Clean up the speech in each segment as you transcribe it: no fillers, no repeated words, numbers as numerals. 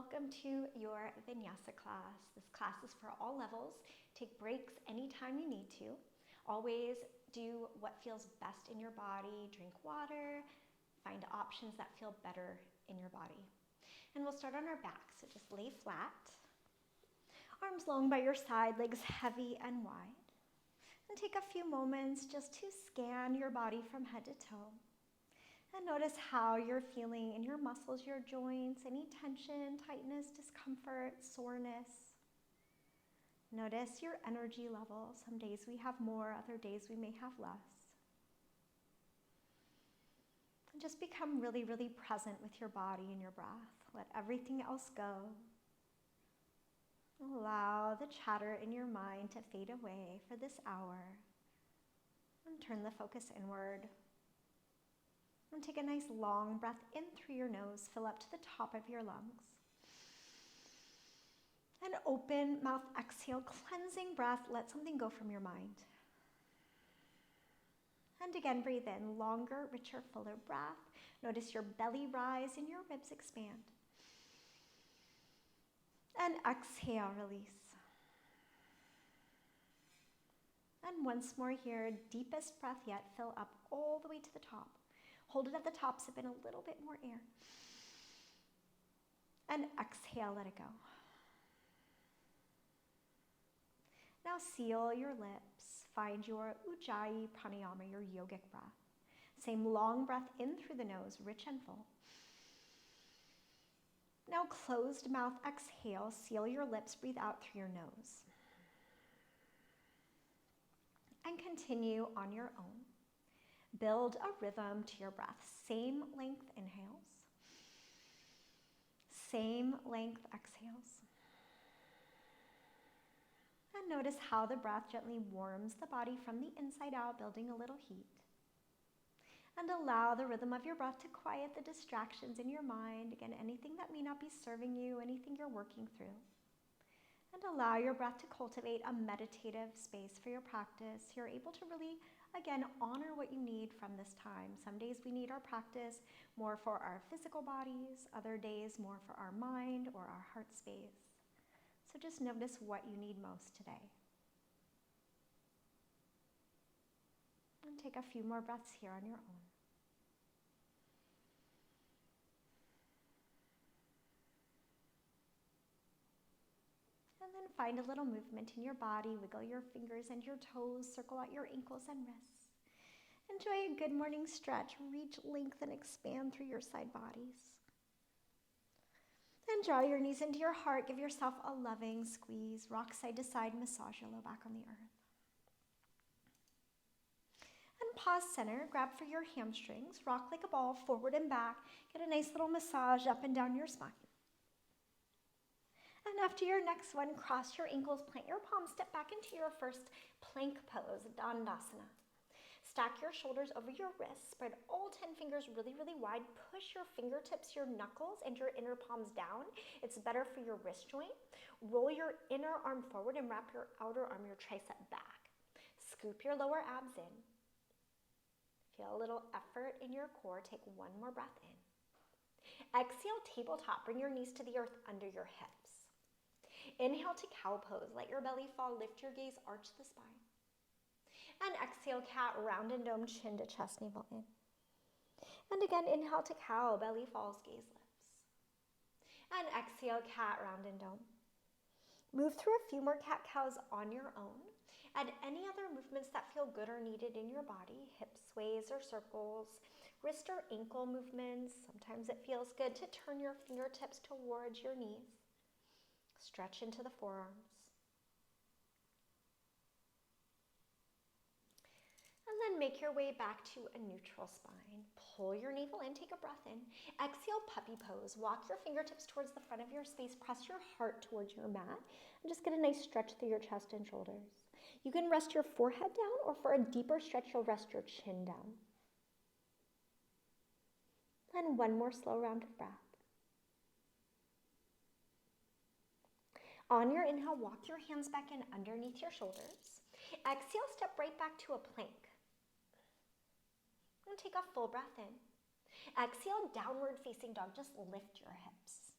welcome to your Vinyasa class. This class is for all levels. Take breaks anytime you need to. Always do what feels best in your body. Drink water, find options that feel better in your body. And we'll start on our back, so just lay flat. Arms long by your side, legs heavy and wide. And take a few moments just to scan your body from head to toe. And notice how you're feeling in your muscles, your joints, any tension, tightness, discomfort, soreness. Notice your energy level. Some days we have more, other days we may have less. And just become really, really present with your body and your breath. Let everything else go. Allow the chatter in your mind to fade away for this hour. And turn the focus inward. And take a nice long breath in through your nose, fill up to the top of your lungs. And open mouth exhale, cleansing breath, let something go from your mind. And again, breathe in, longer, richer, fuller breath. Notice your belly rise and your ribs expand. And exhale, release. And once more here, deepest breath yet, fill up all the way to the top. Hold it at the top, sip in a little bit more air. And exhale, let it go. Now seal your lips. Find your Ujjayi Pranayama, your yogic breath. Same long breath in through the nose, rich and full. Now closed mouth exhale, seal your lips, breathe out through your nose. And continue on your own. Build a rhythm to your breath. Same length inhales. Same length exhales. And notice how the breath gently warms the body from the inside out, building a little heat. And allow the rhythm of your breath to quiet the distractions in your mind. Again, anything that may not be serving you, anything you're working through. And allow your breath to cultivate a meditative space for your practice. You're able to really, again, honor what you need from this time. Some days we need our practice more for our physical bodies, other days more for our mind or our heart space. So just notice what you need most today. And take a few more breaths here on your own. And then find a little movement in your body. Wiggle your fingers and your toes. Circle out your ankles and wrists. Enjoy a good morning stretch. Reach, lengthen, expand through your side bodies. Then draw your knees into your heart. Give yourself a loving squeeze. Rock side to side. Massage your low back on the earth. And pause center. Grab for your hamstrings. Rock like a ball forward and back. Get a nice little massage up and down your spine. And after your next one, cross your ankles, plant your palms, step back into your first plank pose, Dandasana. Stack your shoulders over your wrists, spread all 10 fingers really, really wide. Push your fingertips, your knuckles, and your inner palms down. It's better for your wrist joint. Roll your inner arm forward and wrap your outer arm, your tricep back. Scoop your lower abs in. Feel a little effort in your core. Take one more breath in. Exhale, tabletop. Bring your knees to the earth under your hips. Inhale to cow pose. Let your belly fall. Lift your gaze. Arch the spine. And exhale, cat, round and dome, chin to chest, navel in. And again, inhale to cow. Belly falls, gaze lifts. And exhale, cat, round and dome. Move through a few more cat-cows on your own. Add any other movements that feel good or needed in your body. Hip sways or circles. Wrist or ankle movements. Sometimes it feels good to turn your fingertips towards your knees. Stretch into the forearms. And then make your way back to a neutral spine. Pull your navel in, take a breath in. Exhale, puppy pose. Walk your fingertips towards the front of your space. Press your heart towards your mat. And just get a nice stretch through your chest and shoulders. You can rest your forehead down, or for a deeper stretch, you'll rest your chin down. And one more slow round of breath. On your inhale, walk your hands back in underneath your shoulders. Exhale, step right back to a plank. And take a full breath in. Exhale, downward facing dog. Just lift your hips.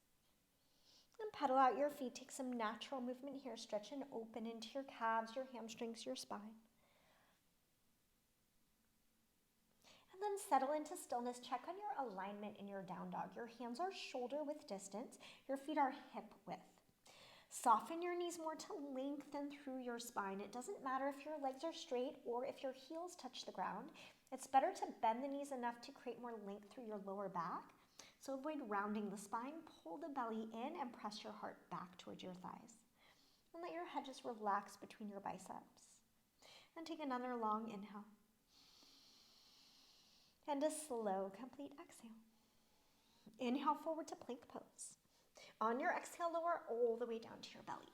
pedal out your feet. Take some natural movement here. Stretch and open into your calves, your hamstrings, your spine. And then settle into stillness. Check on your alignment in your down dog. Your hands are shoulder width distance. Your feet are hip width. Soften your knees more to lengthen through your spine. It doesn't matter if your legs are straight or if your heels touch the ground. It's better to bend the knees enough to create more length through your lower back. So avoid rounding the spine. Pull the belly in and press your heart back towards your thighs. And let your head just relax between your biceps. And take another long inhale. And a slow, complete exhale. Inhale forward to plank pose. On your exhale, lower all the way down to your belly.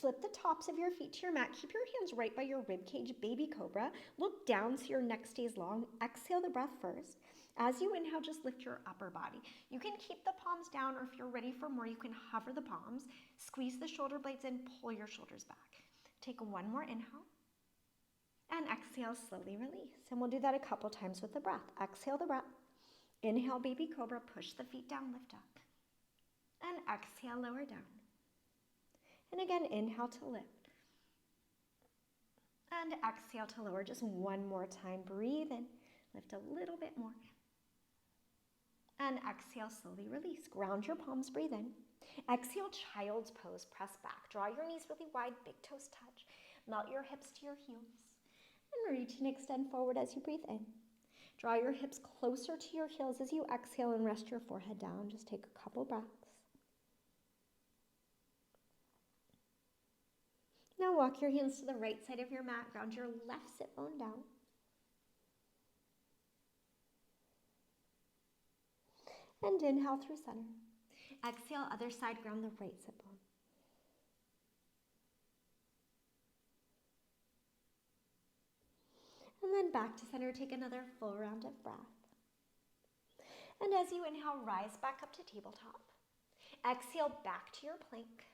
Flip the tops of your feet to your mat. Keep your hands right by your ribcage, baby cobra. Look down so your neck stays long. Exhale the breath first. As you inhale, just lift your upper body. You can keep the palms down, or if you're ready for more, you can hover the palms. Squeeze the shoulder blades in, pull your shoulders back. Take one more inhale. And exhale, slowly release. And we'll do that a couple times with the breath. Exhale the breath. Inhale, baby cobra. Push the feet down, lift up. And exhale, lower down. And again, inhale to lift. And exhale to lower. Just one more time. Breathe in. Lift a little bit more. And exhale, slowly release. Ground your palms, breathe in. Exhale, child's pose. Press back. Draw your knees really wide. Big toes touch. Melt your hips to your heels. And reach and extend forward as you breathe in. Draw your hips closer to your heels as you exhale and rest your forehead down. Just take a couple breaths. Now walk your hands to the right side of your mat. Ground your left sit bone down. And inhale through center. Exhale, other side, ground the right sit bone. And then back to center, take another full round of breath. And as you inhale, rise back up to tabletop. Exhale, back to your plank.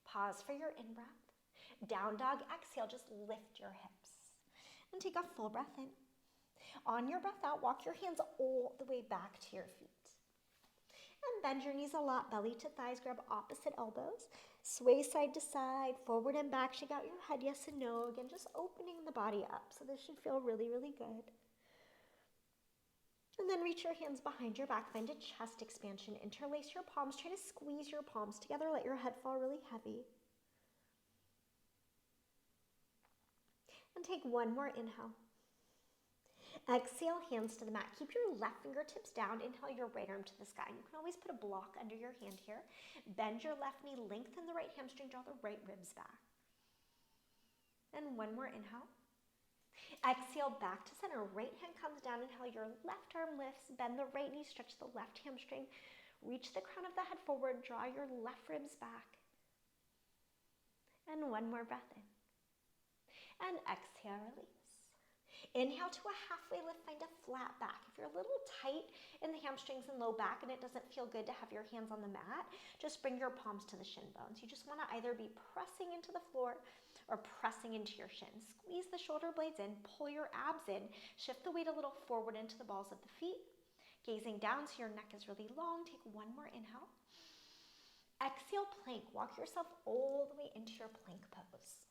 Pause for your in-breath. Down dog, exhale, just lift your hips. And take a full breath in. On your breath out, walk your hands all the way back to your feet. And bend your knees a lot, belly to thighs, grab opposite elbows. Sway side to side, forward and back, shake out your head, yes and no. Again, just opening the body up. So this should feel really, really good. And then reach your hands behind your back, find a chest expansion. Interlace your palms, try to squeeze your palms together, let your head fall really heavy. And take one more inhale. Exhale, hands to the mat. Keep your left fingertips down. Inhale your right arm to the sky. You can always put a block under your hand here. Bend your left knee, lengthen the right hamstring, draw the right ribs back. And one more inhale. Exhale, back to center. Right hand comes down. Inhale, your left arm lifts. Bend the right knee, stretch the left hamstring. Reach the crown of the head forward. Draw your left ribs back. And one more breath in. And exhale, release. Inhale to a halfway lift, find a flat back. If you're a little tight in the hamstrings and low back and it doesn't feel good to have your hands on the mat, just bring your palms to the shin bones. You just want to either be pressing into the floor or pressing into your shins. Squeeze the shoulder blades in, pull your abs in, shift the weight a little forward into the balls of the feet. Gazing down so your neck is really long. Take one more inhale. Exhale, plank. Walk yourself all the way into your plank pose.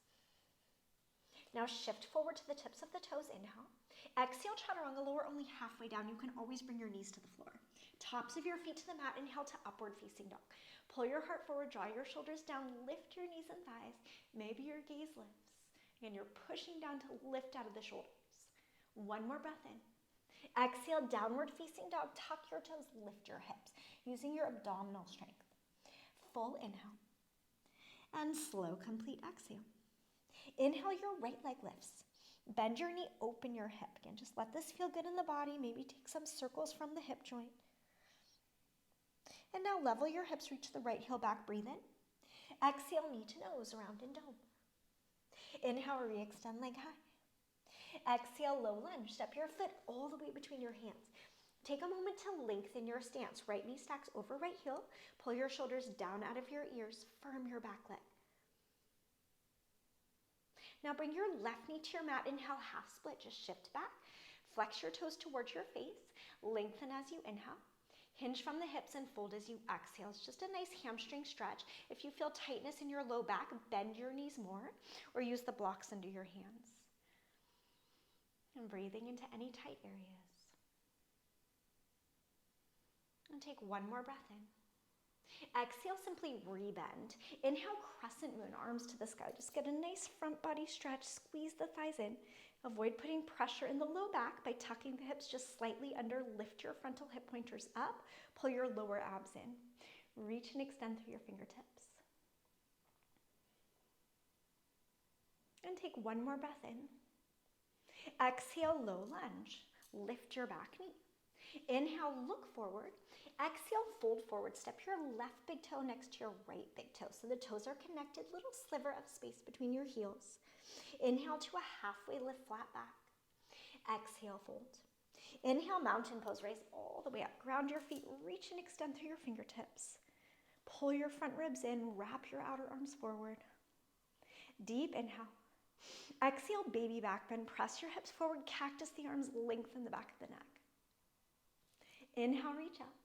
Now shift forward to the tips of the toes, inhale. Exhale, chaturanga, lower only halfway down. You can always bring your knees to the floor. Tops of your feet to the mat, inhale to upward facing dog. Pull your heart forward, draw your shoulders down, lift your knees and thighs. Maybe your gaze lifts. Again, you're pushing down to lift out of the shoulders. One more breath in. Exhale, downward facing dog, tuck your toes, lift your hips, using your abdominal strength. Full inhale. And slow, complete exhale. Inhale, your right leg lifts. Bend your knee, open your hip. Again, just let this feel good in the body. Maybe take some circles from the hip joint. And now level your hips, reach the right heel back, breathe in. Exhale, knee to nose, round and dome. Inhale, re-extend leg high. Exhale, low lunge. Step your foot all the way between your hands. Take a moment to lengthen your stance. Right knee stacks over right heel. Pull your shoulders down out of your ears. Firm your back leg. Now bring your left knee to your mat. Inhale, half split. Just shift back. Flex your toes towards your face. Lengthen as you inhale. Hinge from the hips and fold as you exhale. It's just a nice hamstring stretch. If you feel tightness in your low back, bend your knees more or use the blocks under your hands. And breathing into any tight areas. And take one more breath in. Exhale, simply rebend. Inhale, crescent moon, arms to the sky. Just get a nice front body stretch. Squeeze the thighs in. Avoid putting pressure in the low back by tucking the hips just slightly under. Lift your frontal hip pointers up. Pull your lower abs in. Reach and extend through your fingertips. And take one more breath in. Exhale, low lunge. Lift your back knee. Inhale, look forward. Exhale, fold forward. Step your left big toe next to your right big toe. So the toes are connected, little sliver of space between your heels. Inhale to a halfway lift, flat back. Exhale, fold. Inhale, mountain pose. Raise all the way up. Ground your feet. Reach and extend through your fingertips. Pull your front ribs in. Wrap your outer arms forward. Deep inhale. Exhale, baby back bend. Press your hips forward. Cactus the arms. Lengthen the back of the neck. Inhale, reach up.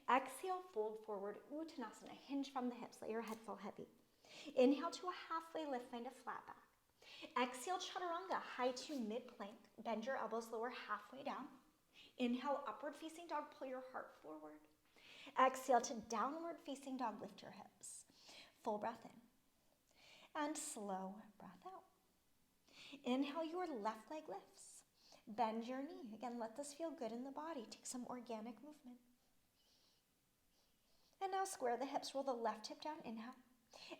Exhale, fold forward. Uttanasana. Hinge from the hips. Let your head fall heavy. Inhale to a halfway lift. Find a flat back. Exhale, chaturanga. High to mid-plank. Bend your elbows lower halfway down. Inhale, upward facing dog. Pull your heart forward. Exhale to downward facing dog. Lift your hips. Full breath in. And slow breath out. Inhale, your left leg lifts. Bend your knee. Again, let this feel good in the body. Take some organic movement. And now square the hips. Roll the left hip down. Inhale.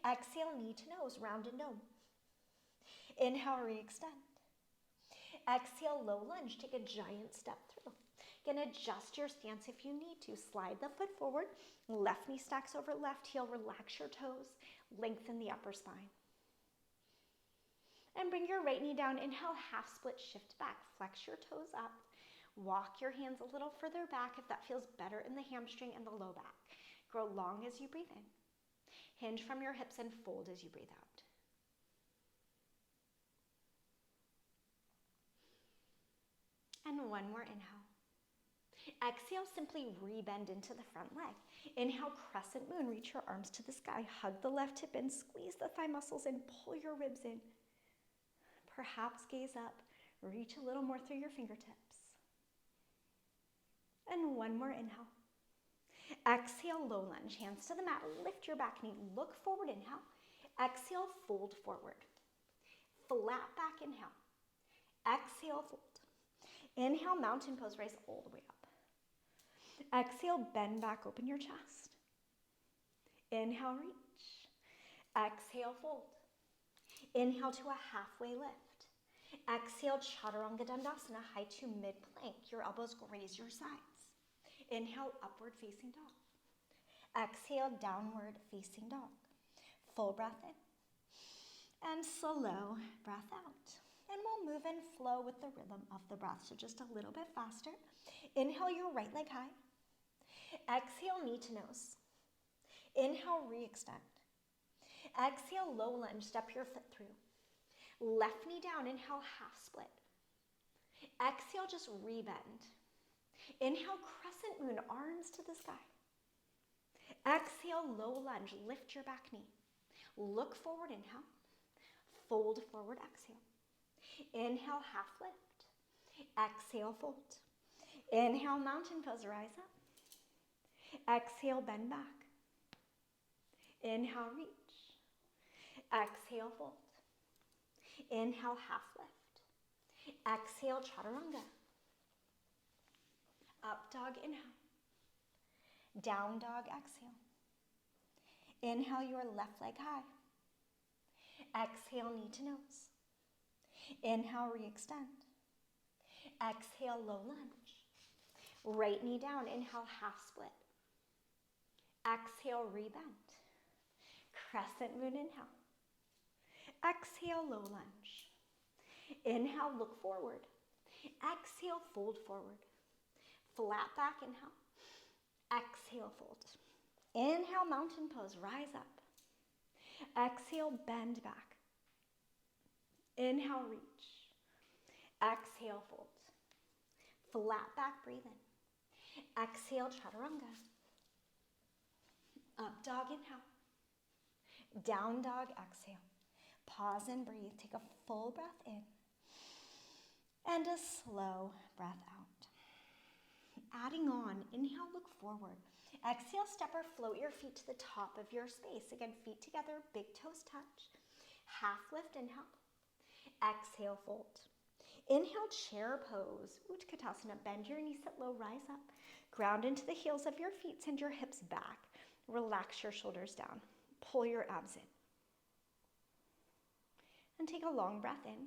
Exhale, knee to nose. Rounded dome. Inhale, re-extend. Exhale, low lunge. Take a giant step through. Again, adjust your stance if you need to. Slide the foot forward. Left knee stacks over left heel. Relax your toes. Lengthen the upper spine. And bring your right knee down. Inhale, half split, shift back. Flex your toes up. Walk your hands a little further back if that feels better in the hamstring and the low back. Grow long as you breathe in. Hinge from your hips and fold as you breathe out. And one more inhale. Exhale, simply rebend into the front leg. Inhale, crescent moon. Reach your arms to the sky. Hug the left hip in. Squeeze the thigh muscles in. Pull your ribs in. Perhaps gaze up. Reach a little more through your fingertips. And one more inhale. Exhale, low lunge. Hands to the mat. Lift your back knee. Look forward. Inhale. Exhale, fold forward. Flat back. Inhale. Exhale, fold. Inhale, mountain pose. Rise all the way up. Exhale, bend back. Open your chest. Inhale, reach. Exhale, fold. Inhale to a halfway lift. Exhale, chaturanga dandasana, high to mid-plank. Your elbows graze your sides. Inhale, upward facing dog. Exhale, downward facing dog. Full breath in. And slow breath out. And we'll move and flow with the rhythm of the breath. So just a little bit faster. Inhale, your right leg high. Exhale, knee to nose. Inhale, re-extend. Exhale, low lunge. Step your foot through. Left knee down. Inhale, half split. Exhale, just rebend. Inhale, crescent moon, arms to the sky. Exhale, low lunge. Lift your back knee. Look forward, inhale. Fold forward, exhale. Inhale, half lift. Exhale, fold. Inhale, mountain pose, rise up. Exhale, bend back. Inhale, reach. Exhale, fold. Inhale, half lift. Exhale, chaturanga. Up dog, inhale. Down dog, exhale. Inhale, your left leg high. Exhale, knee to nose. Inhale, re-extend. Exhale, low lunge. Right knee down. Inhale, half split. Exhale, rebend. Crescent moon, inhale. Exhale, low lunge. Inhale, look forward. Exhale, fold forward. Flat back, inhale. Exhale, fold. Inhale, mountain pose, rise up. Exhale, bend back. Inhale, reach. Exhale, fold. Flat back, breathe in. Exhale, chaturanga. Up dog, inhale. Down dog, exhale. Pause and breathe. Take a full breath in and a slow breath out. Adding on, inhale, look forward. Exhale, step or float your feet to the top of your space. Again, feet together, big toes touch. Half lift, inhale. Exhale, fold. Inhale, chair pose. Utkatasana, bend your knees, sit low, rise up. Ground into the heels of your feet, send your hips back. Relax your shoulders down. Pull your abs in. And take a long breath in.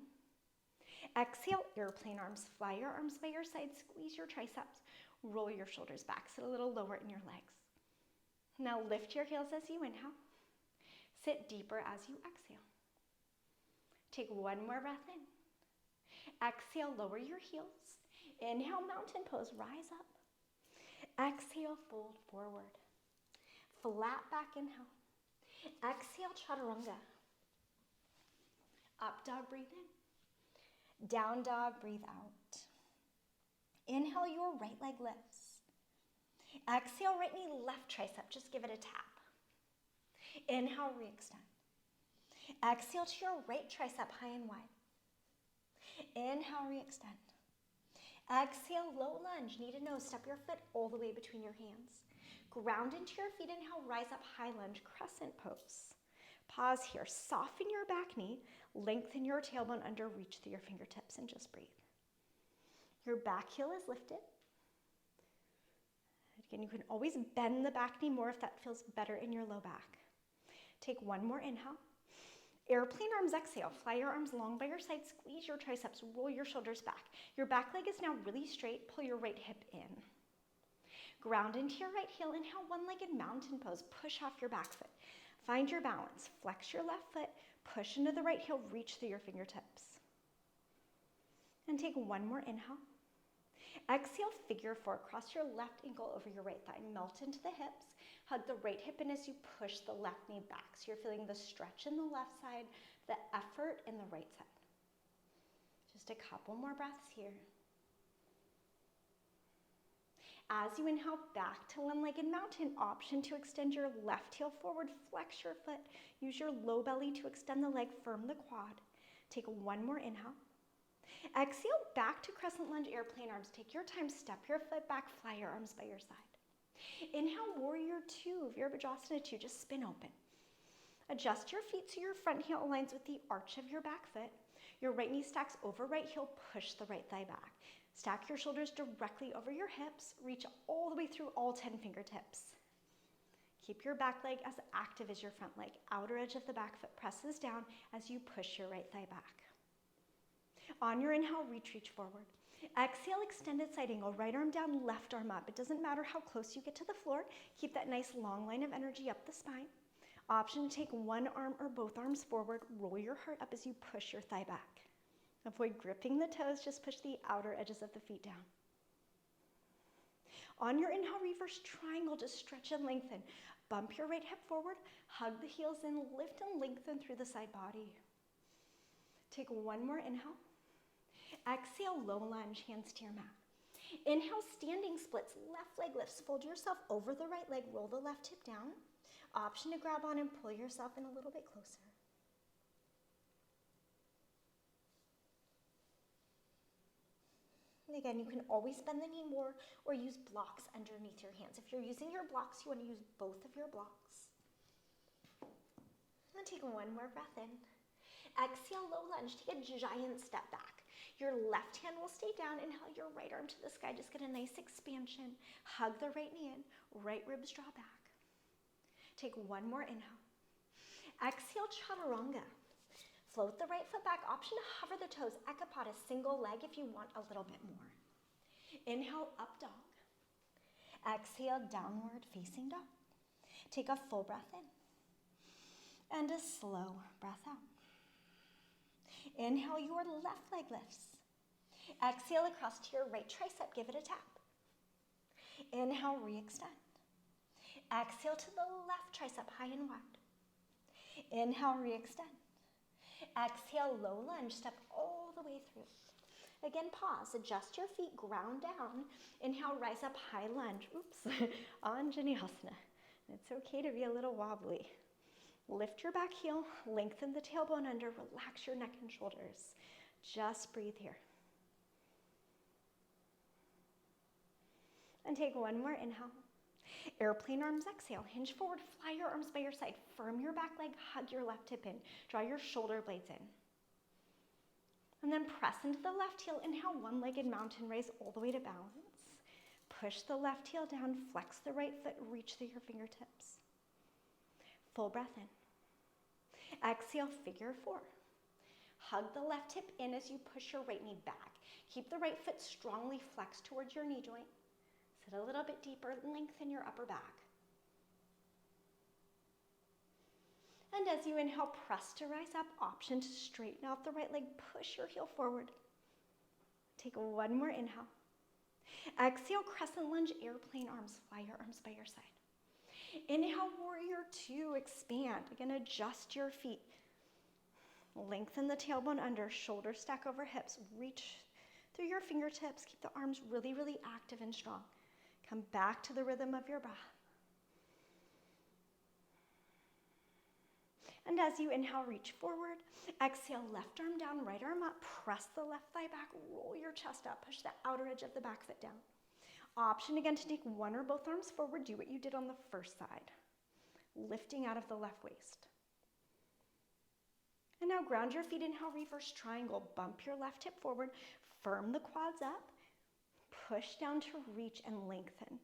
Exhale, airplane arms. Fly your arms by your side, squeeze your triceps. Roll your shoulders back, sit a little lower in your legs. Now lift your heels as you inhale. Sit deeper as you exhale. Take one more breath in. Exhale, lower your heels. Inhale, mountain pose, rise up. Exhale, fold forward. Flat back, inhale. Exhale, chaturanga. Up dog, breathe in. Down dog, breathe out. Inhale, your right leg lifts. Exhale, right knee, left tricep, just give it a tap. Inhale, re-extend. Exhale to your right tricep, high and wide. Inhale, re-extend. Exhale, low lunge, knee to nose, step your foot all the way between your hands. Ground into your feet, inhale, rise up, high lunge, crescent pose. Pause here, soften your back knee, lengthen your tailbone under, reach through your fingertips and just breathe. Your back heel is lifted. Again, you can always bend the back knee more if that feels better in your low back. Take one more inhale. Airplane arms, exhale. Fly your arms long by your side, squeeze your triceps, roll your shoulders back. Your back leg is now really straight, pull your right hip in. Ground into your right heel, inhale, one-legged mountain pose, push off your back foot. Find your balance, flex your left foot, push into the right heel, reach through your fingertips. And take one more inhale. Exhale, figure four, cross your left ankle over your right thigh, melt into the hips, hug the right hip in as you push the left knee back. So you're feeling the stretch in the left side, the effort in the right side. Just a couple more breaths here. As you inhale, back to one-legged mountain, option to extend your left heel forward, flex your foot, use your low belly to extend the leg, firm the quad. Take one more inhale. Exhale, back to crescent lunge, airplane arms. Take your time, step your foot back, fly your arms by your side. Inhale, warrior two, Virabhadrasana 2, just spin open. Adjust your feet so your front heel aligns with the arch of your back foot. Your right knee stacks over right heel, push the right thigh back. Stack your shoulders directly over your hips, reach all the way through all 10 fingertips. Keep your back leg as active as your front leg. Outer edge of the back foot presses down as you push your right thigh back. On your inhale, reach forward. Exhale, extended side angle, right arm down, left arm up. It doesn't matter how close you get to the floor. Keep that nice long line of energy up the spine. Option to take one arm or both arms forward. Roll your heart up as you push your thigh back. Avoid gripping the toes, just push the outer edges of the feet down. On your inhale, reverse triangle, just stretch and lengthen. Bump your right hip forward, hug the heels in, lift and lengthen through the side body. Take one more inhale. Exhale, low lunge, hands to your mat. Inhale, standing splits, left leg lifts. Fold yourself over the right leg, roll the left hip down. Option to grab on and pull yourself in a little bit closer. And again, you can always bend the knee more or use blocks underneath your hands. If you're using your blocks, you want to use both of your blocks. And take one more breath in. Exhale, low lunge, take a giant step back. Your left hand will stay down. Inhale your right arm to the sky. Just get a nice expansion. Hug the right knee in. Right ribs draw back. Take one more inhale. Exhale, chaturanga. Float the right foot back. Option to hover the toes. Ekapada, single leg if you want a little bit more. Inhale, up dog. Exhale, downward facing dog. Take a full breath in. And a slow breath out. Inhale, your left leg lifts. Exhale across to your right tricep, give it a tap. Inhale, re-extend. Exhale to the left tricep, high and wide. Inhale, re-extend. Exhale, low lunge, step all the way through. Again, pause, adjust your feet, ground down. Inhale, rise up, high lunge. Oops, Anjaneyasana. It's okay to be a little wobbly. Lift your back heel, lengthen the tailbone under, relax your neck and shoulders. Just breathe here. And take one more inhale. Airplane arms, exhale. Hinge forward, fly your arms by your side. Firm your back leg, hug your left hip in. Draw your shoulder blades in. And then press into the left heel. Inhale, one-legged mountain raise all the way to balance. Push the left heel down, flex the right foot, reach through your fingertips. Full breath in. Exhale, figure four. Hug the left hip in as you push your right knee back. Keep the right foot strongly flexed towards your knee joint. Sit a little bit deeper, lengthen your upper back. And as you inhale, press to rise up, option to straighten out the right leg, push your heel forward. Take one more inhale. Exhale, crescent lunge, airplane arms, fly your arms by your side. Inhale, warrior two, expand. Again, adjust your feet. Lengthen the tailbone under, shoulders stack over hips, reach through your fingertips, keep the arms really, really active and strong. Come back to the rhythm of your breath. And as you inhale, reach forward. Exhale, left arm down, right arm up. Press the left thigh back, roll your chest up. Push the outer edge of the back foot down. Option again to take one or both arms forward. Do what you did on the first side. Lifting out of the left waist. And now ground your feet. Inhale, reverse triangle. Bump your left hip forward. Firm the quads up. Push down to reach and lengthen.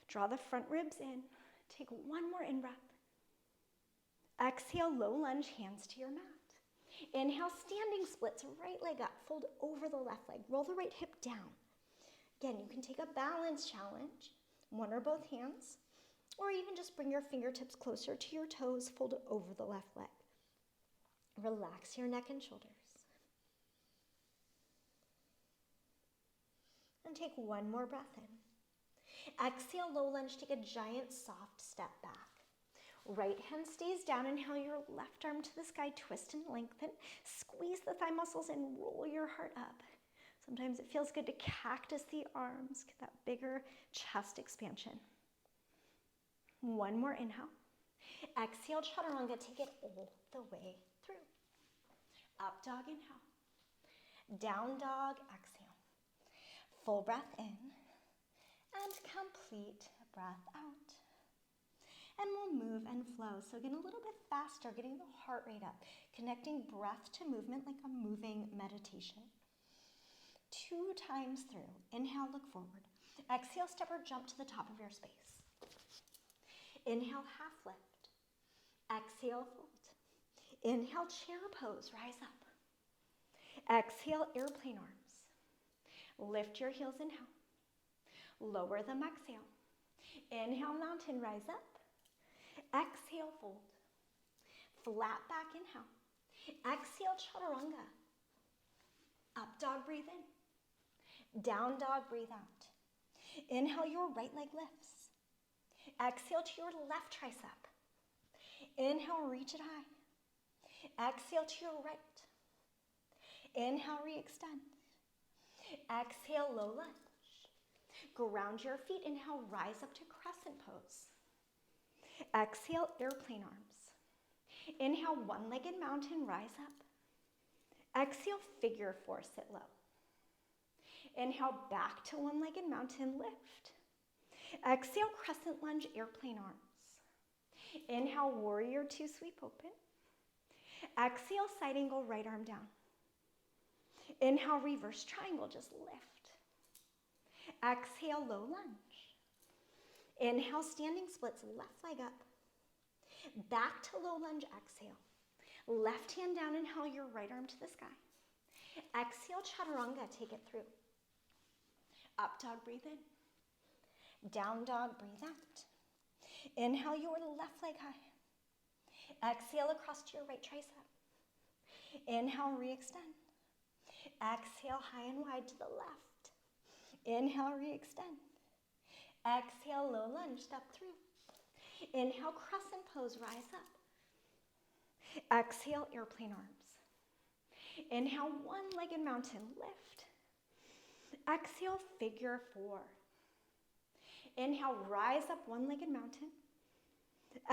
Draw the front ribs in. Take one more in-breath. Exhale, low lunge, hands to your mat. Inhale, standing splits, right leg up, fold over the left leg. Roll the right hip down. Again, you can take a balance challenge, one or both hands, or even just bring your fingertips closer to your toes, fold over the left leg. Relax your neck and shoulders. And take one more breath in. Exhale, low lunge, take a giant soft step back. Right hand stays down. Inhale your left arm to the sky, twist and lengthen. Squeeze the thigh muscles and roll your heart up. Sometimes it feels good to cactus the arms, get that bigger chest expansion. One more inhale. Exhale, chaturanga, take it all the way through. Up dog, inhale. Down dog, exhale. Full breath in and complete breath out. And we'll move and flow. So again, a little bit faster, getting the heart rate up, connecting breath to movement like a moving meditation. 2 times through. Inhale, look forward. Exhale, step or jump to the top of your space. Inhale, half lift. Exhale, fold. Inhale, chair pose, rise up. Exhale, airplane arms. Lift your heels, inhale. Lower them, exhale. Inhale, mountain, rise up. Exhale, fold. Flat back, inhale. Exhale, chaturanga. Up dog, breathe in. Down dog, breathe out. Inhale, your right leg lifts. Exhale to your left tricep. Inhale, reach it high. Exhale to your right. Inhale, re-extend. Exhale, low lunge. Ground your feet. Inhale, rise up to crescent pose. Exhale, airplane arms. Inhale, one-legged mountain, rise up. Exhale, figure four, sit low. Inhale, back to one-legged mountain, lift. Exhale, crescent lunge, airplane arms. Inhale, warrior two, sweep open. Exhale, side angle, right arm down. Inhale, reverse triangle, just lift. Exhale, low lunge. Inhale, standing splits, left leg up. Back to low lunge, exhale. Left hand down, inhale your right arm to the sky. Exhale, chaturanga, take it through. Up dog, breathe in. Down dog, breathe out. Inhale your left leg high. Exhale across to your right tricep. Inhale, re-extend. Exhale, high and wide to the left. Inhale, re-extend. Exhale, low lunge, step through. Inhale, crescent pose, rise up. Exhale, airplane arms. Inhale, one-legged mountain, lift. Exhale, figure four. Inhale, rise up, one-legged mountain.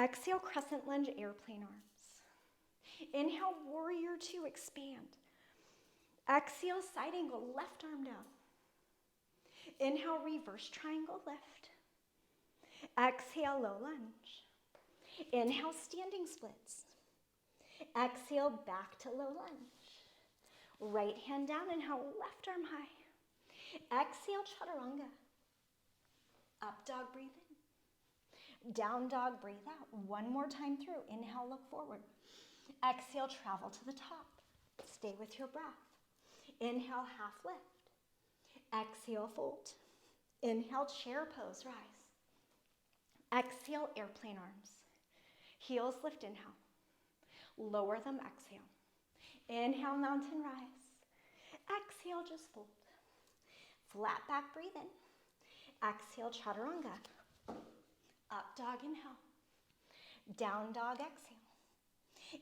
Exhale, crescent lunge, airplane arms. Inhale, warrior two, expand. Exhale, side angle, left arm down. Inhale, reverse triangle, lift. Exhale, low lunge. Inhale, standing splits. Exhale, back to low lunge. Right hand down, inhale, left arm high. Exhale, chaturanga. Up dog, breathe in. Down dog, breathe out. One more time through. Inhale, look forward. Exhale, travel to the top. Stay with your breath. Inhale, half lift. Exhale, fold. Inhale, chair pose, rise. Exhale, airplane arms. Heels lift, inhale. Lower them, exhale. Inhale, mountain rise. Exhale, just fold. Flat back, breathe in. Exhale, chaturanga. Up dog, inhale. Down dog, exhale.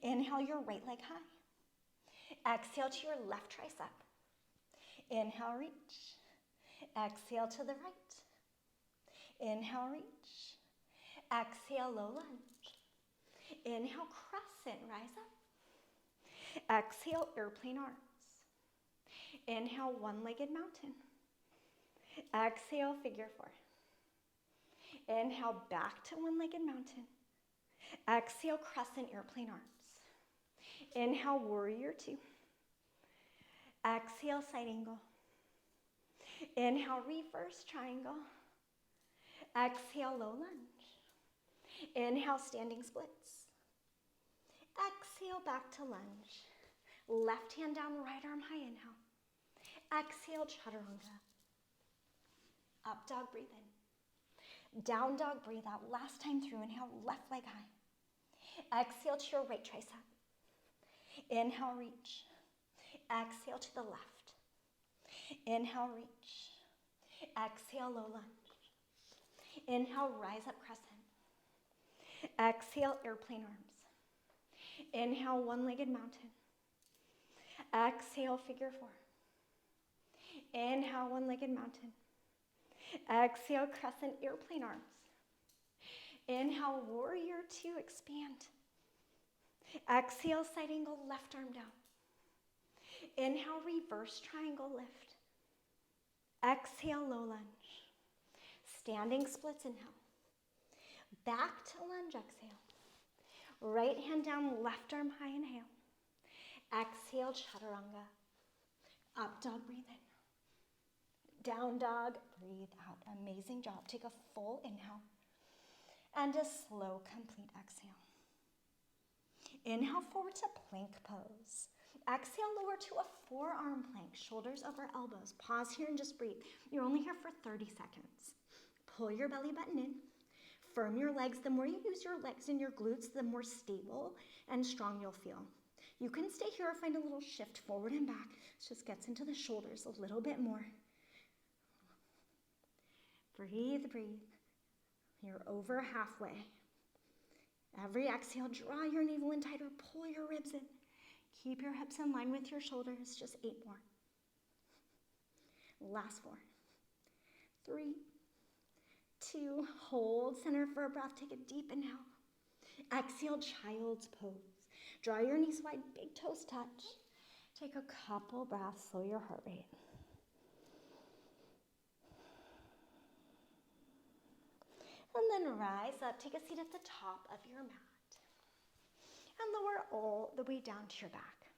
Inhale, your right leg high. Exhale to your left tricep. Inhale, reach. Exhale to the right. Inhale, reach. Exhale, low lunge. Inhale, crescent, rise up. Exhale, airplane arms. Inhale, one-legged mountain. Exhale, figure four. Inhale, back to one-legged mountain. Exhale, crescent, airplane arms. Inhale, warrior two. Exhale, side angle. Inhale, reverse triangle. Exhale, low lunge. Inhale, standing splits. Exhale, back to lunge. Left hand down, right arm high, inhale. Exhale, chaturanga. Up dog, breathe in. Down dog, breathe out. Last time through, inhale, left leg high. Exhale to your right tricep. Inhale, reach. Exhale to the left. Inhale, reach. Exhale, low lunge. Inhale, rise up, crescent. Exhale, airplane arms. Inhale, one-legged mountain. Exhale, figure four. Inhale, one-legged mountain. Exhale, crescent, airplane arms. Inhale, warrior two, expand. Exhale, side angle, left arm down. Inhale, reverse triangle, lift. Exhale, low lunge. Standing splits, inhale. Back to lunge, exhale. Right hand down, left arm high, inhale. Exhale, chaturanga. Up dog, breathe in. Down dog, breathe out. Amazing job. Take a full inhale and a slow, complete exhale. Inhale forward to plank pose. Exhale, lower to a forearm plank, shoulders over elbows. Pause here and just breathe. You're only here for 30 seconds. Pull your belly button in. Firm your legs. The more you use your legs and your glutes, the more stable and strong you'll feel. You can stay here or find a little shift forward and back. It just gets into the shoulders a little bit more. Breathe, breathe. You're over halfway. Every exhale, draw your navel in tighter, pull your ribs in. Keep your hips in line with your shoulders, just 8 more. Last 4. 3, 2, hold center for a breath, take a deep inhale. Exhale, child's pose. Draw your knees wide, big toes touch. Take a couple breaths, slow your heart rate. And then rise up, take a seat at the top of your mat. And lower all the way down to your back.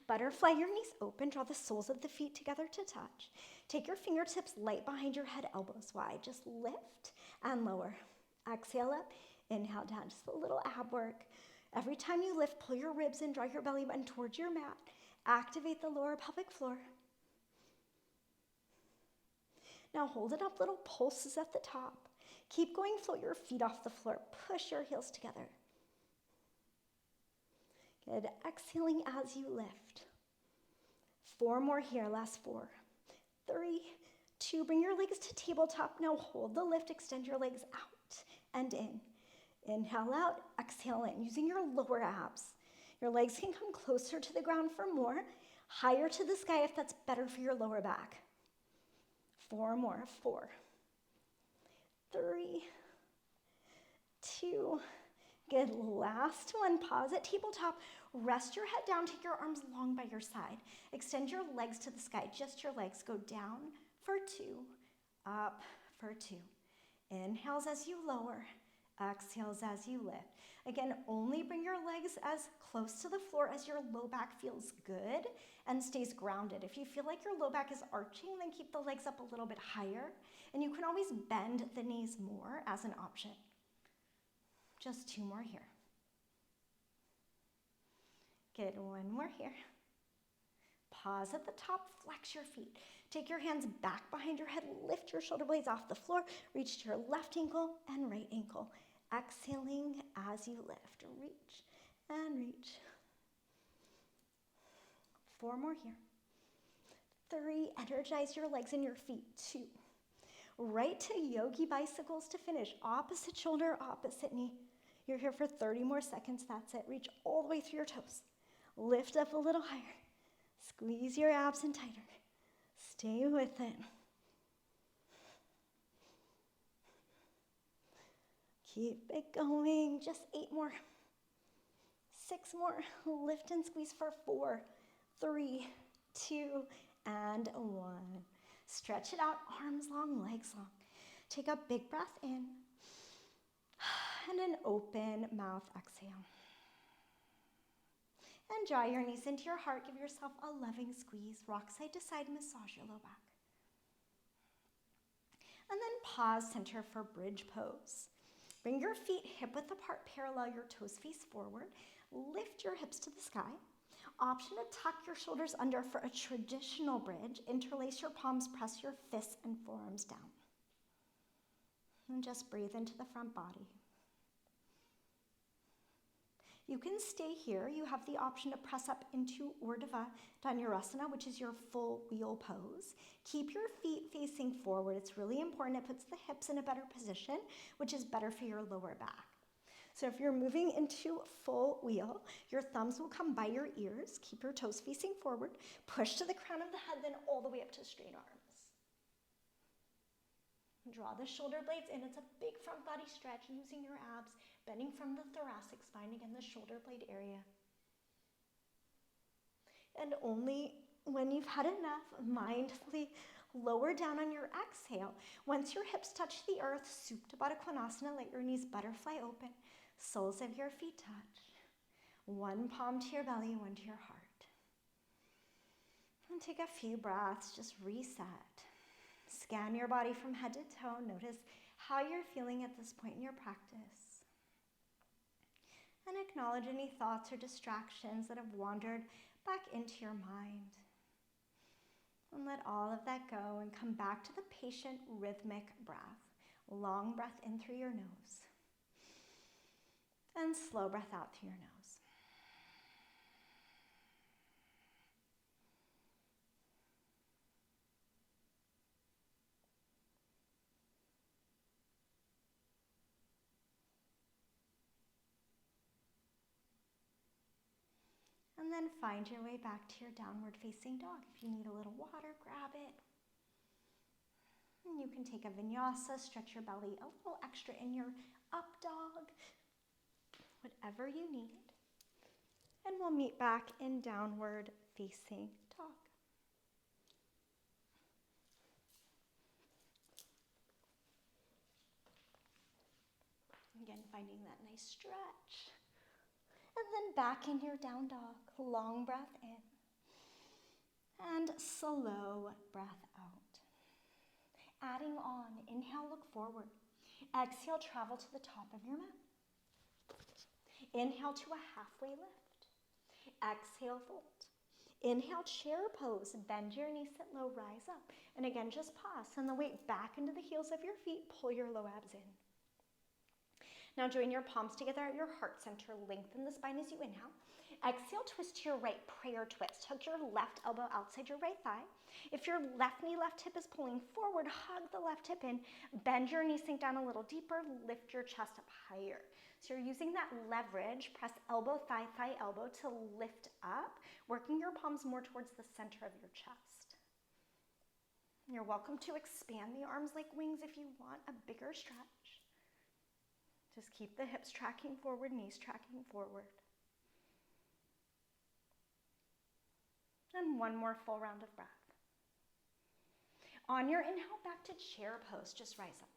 Butterfly your knees open, draw the soles of the feet together to touch. Take your fingertips light behind your head, elbows wide. Just lift and lower. Exhale up, inhale down, just a little ab work. Every time you lift, pull your ribs in, draw your belly button towards your mat. Activate the lower pelvic floor. Now hold it up, little pulses at the top. Keep going, float your feet off the floor. Push your heels together. Good. Exhaling as you lift. 4 more here. Last 4. 3, 2. Bring your legs to tabletop. Now hold the lift. Extend your legs out and in. Inhale out. Exhale in. Using your lower abs. Your legs can come closer to the ground for more. Higher to the sky if that's better for your lower back. 4 more. 4, 3, 2. Good. Last one. Pause at tabletop. Rest your head down. Take your arms long by your side. Extend your legs to the sky. Just your legs. Go down for 2. Up for 2. Inhales as you lower. Exhales as you lift. Again, only bring your legs as close to the floor as your low back feels good and stays grounded. If you feel like your low back is arching, then keep the legs up a little bit higher. And you can always bend the knees more as an option. Just 2 more here. Good, 1 more here. Pause at the top, flex your feet. Take your hands back behind your head, lift your shoulder blades off the floor, reach to your left ankle and right ankle. Exhaling as you lift, reach and reach. 4 more here. 3, energize your legs and your feet. 2, right to yogi bicycles to finish. Opposite shoulder, opposite knee. You're here for 30 more seconds, that's it. Reach all the way through your toes. Lift up a little higher. Squeeze your abs in tighter. Stay with it. Keep it going. Just 8 more. 6 more. Lift and squeeze for 4, 3, 2, and 1. Stretch it out, arms long, legs long. Take a big breath in and an open mouth exhale. And draw your knees into your heart. Give yourself a loving squeeze. Rock side to side, massage your low back. And then pause, center for bridge pose. Bring your feet hip width apart, parallel your toes face forward. Lift your hips to the sky. Option to tuck your shoulders under for a traditional bridge. Interlace your palms, press your fists and forearms down. And just breathe into the front body. You can stay here. You have the option to press up into Urdhva Dhanurasana, which is your full wheel pose. Keep your feet facing forward. It's really important. It puts the hips in a better position, which is better for your lower back. So if you're moving into full wheel, your thumbs will come by your ears. Keep your toes facing forward. Push to the crown of the head, then all the way up to straight arms. Draw the shoulder blades in. It's a big front body stretch using your abs, bending from the thoracic spine, again, the shoulder blade area. And only when you've had enough, mindfully lower down on your exhale. Once your hips touch the earth, Supta Baddha Konasana, let your knees butterfly open, soles of your feet touch. 1 palm to your belly, 1 to your heart. And take a few breaths, just reset. Scan your body from head to toe. Notice how you're feeling at this point in your practice. And acknowledge any thoughts or distractions that have wandered back into your mind. And let all of that go and come back to the patient rhythmic breath. Long breath in through your nose. And slow breath out through your nose. And then find your way back to your downward facing dog. If you need a little water, grab it. And you can take a vinyasa, stretch your belly a little extra in your up dog, whatever you need. And we'll meet back in downward facing dog. Again, finding that nice stretch. And then back in your down dog. Long breath in. And slow breath out. Adding on, inhale, look forward. Exhale, travel to the top of your mat. Inhale to a halfway lift. Exhale, fold. Inhale, chair pose. Bend your knees, sit low, rise up. And again, just pause. Send the weight back into the heels of your feet. Pull your low abs in. Now join your palms together at your heart center. Lengthen the spine as you inhale. Exhale, twist to your right, prayer twist. Hook your left elbow outside your right thigh. If your left knee, left hip is pulling forward, hug the left hip in. Bend your knee, sink down a little deeper. Lift your chest up higher. So you're using that leverage. Press elbow, thigh, thigh, elbow to lift up, working your palms more towards the center of your chest. You're welcome to expand the arms like wings if you want a bigger stretch. Just keep the hips tracking forward, knees tracking forward. And one more full round of breath. On your inhale, back to chair pose, just rise up.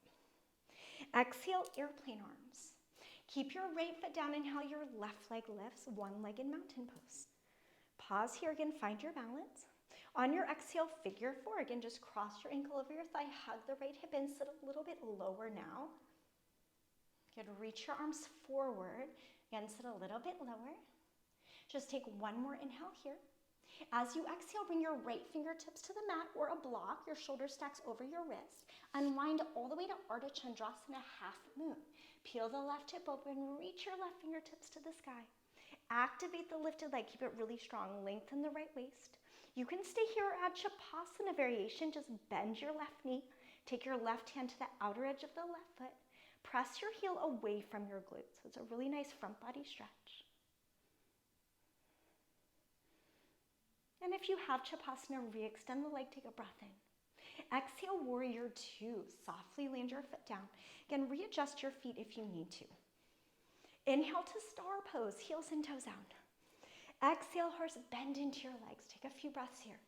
Exhale, airplane arms. Keep your right foot down, inhale, your left leg lifts, one-legged mountain pose. Pause here again, find your balance. On your exhale, figure four. Again, just cross your ankle over your thigh, hug the right hip in, sit a little bit lower now. Good, reach your arms forward. Again, sit a little bit lower. Just take one more inhale here. As you exhale, bring your right fingertips to the mat or a block, your shoulder stacks over your wrist. Unwind all the way to Ardha Chandrasana, half moon. Peel the left hip open, reach your left fingertips to the sky. Activate the lifted leg, keep it really strong. Lengthen the right waist. You can stay here or add Shavasana variation. Just bend your left knee. Take your left hand to the outer edge of the left foot. Press your heel away from your glutes. So it's a really nice front body stretch. And if you have Shavasana, re-extend the leg, take a breath in. Exhale, warrior two. Softly land your foot down. Again, readjust your feet if you need to. Inhale to star pose, heels and toes out. Exhale, horse, bend into your legs. Take a few breaths here.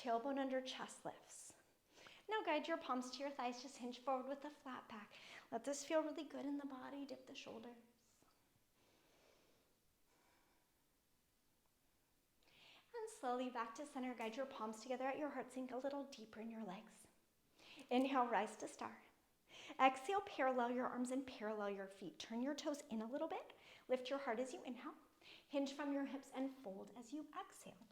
Tailbone under, chest lifts. Now guide your palms to your thighs, just hinge forward with a flat back. Let this feel really good in the body, dip the shoulders. And slowly back to center, guide your palms together at your heart, sink a little deeper in your legs. Inhale, rise to star. Exhale, parallel your arms and parallel your feet. Turn your toes in a little bit. Lift your heart as you inhale. Hinge from your hips and fold as you exhale.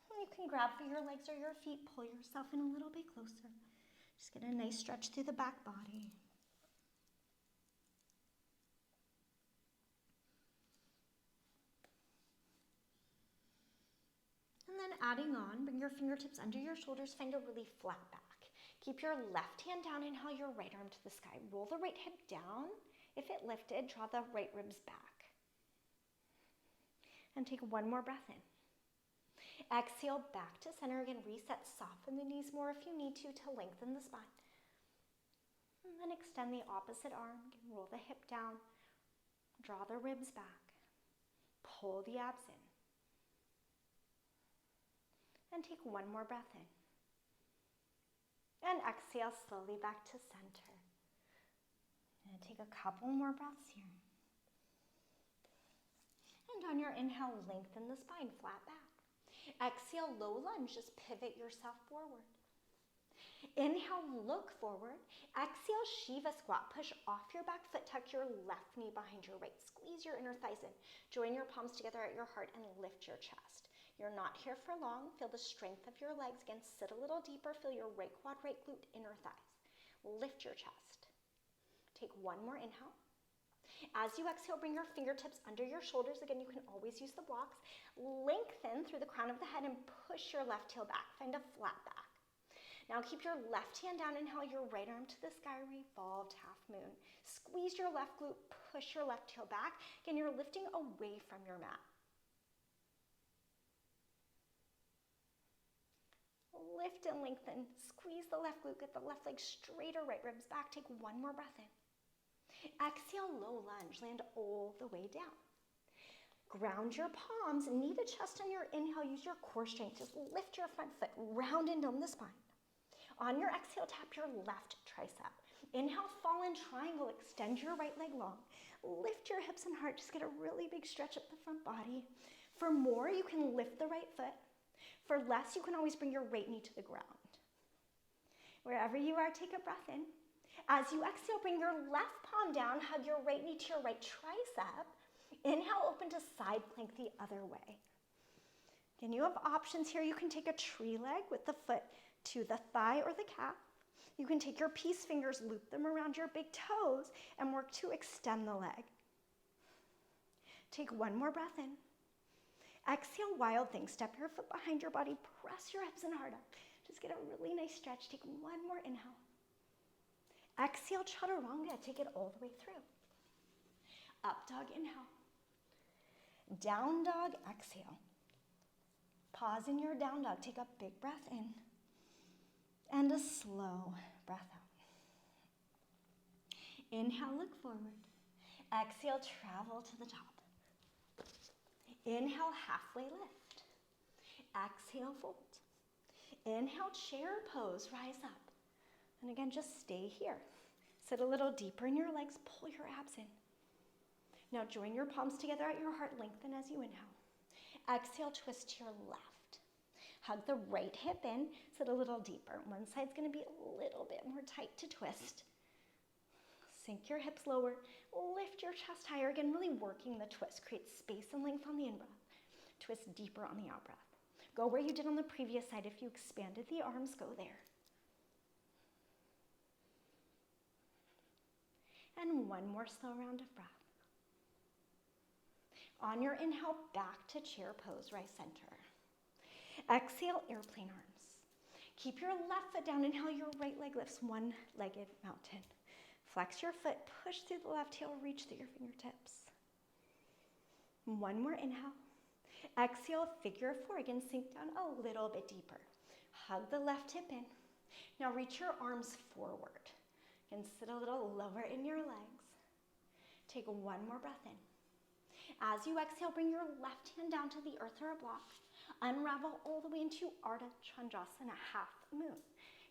You can grab for your legs or your feet, pull yourself in a little bit closer. Just get a nice stretch through the back body. And then adding on, bring your fingertips under your shoulders, find a really flat back. Keep your left hand down, inhale your right arm to the sky. Roll the right hip down. If it lifted, draw the right ribs back. And take one more breath in. Exhale, back to center. Again, reset, soften the knees more if you need to lengthen the spine. And then extend the opposite arm. Again, roll the hip down. Draw the ribs back. Pull the abs in. And take one more breath in. And exhale slowly back to center. And take a couple more breaths here. And on your inhale, lengthen the spine, flat back. Exhale, low lunge, just pivot yourself forward. Inhale, look forward. Exhale, Shiva squat. Push off your back foot, tuck your left knee behind your right. Squeeze your inner thighs in. Join your palms together at your heart and lift your chest. You're not here for long. Feel the strength of your legs. Again, sit a little deeper. Feel your right quad, right glute, inner thighs. Lift your chest. Take one more inhale. As you exhale, bring your fingertips under your shoulders. Again, you can always use the blocks. Lengthen through the crown of the head and push your left heel back. Find a flat back. Now keep your left hand down. Inhale your right arm to the sky, revolved half moon. Squeeze your left glute, push your left heel back. Again, you're lifting away from your mat. Lift and lengthen. Squeeze the left glute, get the left leg straight or right ribs back. Take one more breath in. Exhale, low lunge, land all the way down. Ground your palms, knee to chest on your inhale, use your core strength. Just lift your front foot, round and down the spine. On your exhale, tap your left tricep. Inhale, fall in triangle, extend your right leg long. Lift your hips and heart, just get a really big stretch up the front body. For more, you can lift the right foot. For less, you can always bring your right knee to the ground. Wherever you are, take a breath in. As you exhale, bring your left palm down, hug your right knee to your right tricep. Inhale, open to side plank the other way. Again, you have options here. You can take a tree leg with the foot to the thigh or the calf. You can take your peace fingers, loop them around your big toes, and work to extend the leg. Take one more breath in. Exhale, wild thing. Step your foot behind your body, press your hips and heart up. Just get a really nice stretch. Take one more inhale. Exhale, chaturanga. Take it all the way through. Up dog, inhale. Down dog, exhale. Pause in your down dog. Take a big breath in. And a slow breath out. Inhale, look forward. Exhale, travel to the top. Inhale, halfway lift. Exhale, fold. Inhale, chair pose, rise up. And again, just stay here. Sit a little deeper in your legs, pull your abs in. Now join your palms together at your heart, lengthen as you inhale. Exhale, twist to your left. Hug the right hip in, sit a little deeper. One side's gonna be a little bit more tight to twist. Sink your hips lower, lift your chest higher. Again, really working the twist. Create space and length on the in-breath. Twist deeper on the out-breath. Go where you did on the previous side. If you expanded the arms, go there. And one more slow round of breath. On your inhale, back to chair pose, right center. Exhale, airplane arms. Keep your left foot down. Inhale, your right leg lifts, one-legged mountain. Flex your foot, push through the left heel, reach through your fingertips. One more inhale. Exhale, figure four. Again, sink down a little bit deeper. Hug the left hip in. Now reach your arms forward. And sit a little lower in your legs. Take one more breath in. As you exhale, bring your left hand down to the earth or a block. Unravel all the way into Ardha Chandrasana, half moon.